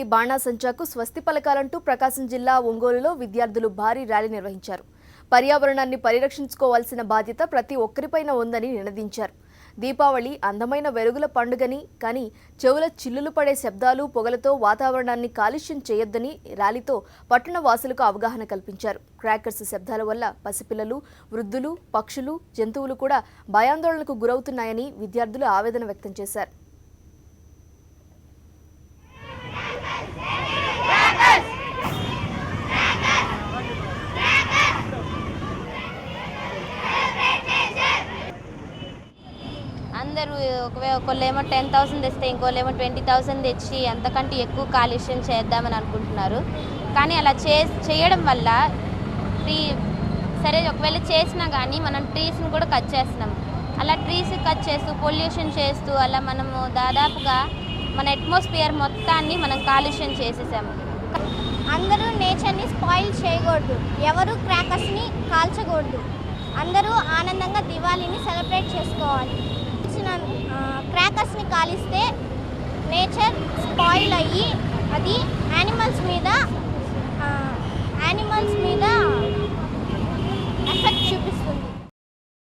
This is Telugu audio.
ఈ బాణాసంచాకు స్వస్తి పలకాలంటూ ప్రకాశం జిల్లా ఒంగోలులో విద్యార్థులు భారీ ర్యాలీ నిర్వహించారు. పర్యావరణాన్ని పరిరక్షించుకోవాల్సిన బాధ్యత ప్రతి ఒక్కరిపైన ఉందని నినదించారు. దీపావళి అందమైన వెలుగుల పండుగని, కానీ చెవుల చిల్లులు పడే శబ్దాలు, పొగలతో వాతావరణాన్ని కాలుష్యం చేయొద్దని ర్యాలీతో పట్టణ వాసులకు అవగాహన కల్పించారు. క్రాకర్స్ శబ్దాల వల్ల పసిపిల్లలు, వృద్ధులు, పక్షులు, జంతువులు కూడా భయాందోళనకు గురవుతున్నాయని విద్యార్థులు ఆవేదన వ్యక్తం చేశారు. అందరూ ఒకళ్ళేమో 10,000 తెస్తే ఇంకోళ్ళేమో 20,000 తెచ్చి అంతకంటే ఎక్కువ కాలుష్యం చేద్దామని అనుకుంటున్నారు. కానీ అలా చేయడం వల్ల సరే ఒకవేళ చేసినా కానీ మనం ట్రీస్ని కూడా కట్ చేస్తున్నాం. అలా ట్రీస్ కట్ చేస్తూ పొల్యూషన్ చేస్తూ అలా మనము దాదాపుగా మన అట్మాస్ఫియర్ మొత్తాన్ని మనం కాలుష్యం చేసేసాము. అందరూ నేచర్ని స్పాయిల్ చేయకూడదు, ఎవరు క్రాకర్స్ని కాల్చకూడదు. అందరూ ఆనందంగా దివాళీని సెలబ్రేట్ చేసుకోవాలి. క్రాకర్స్ని కాలిస్తే నేచర్ స్పాయిల్ అయ్యి అది యానిమల్స్ మీద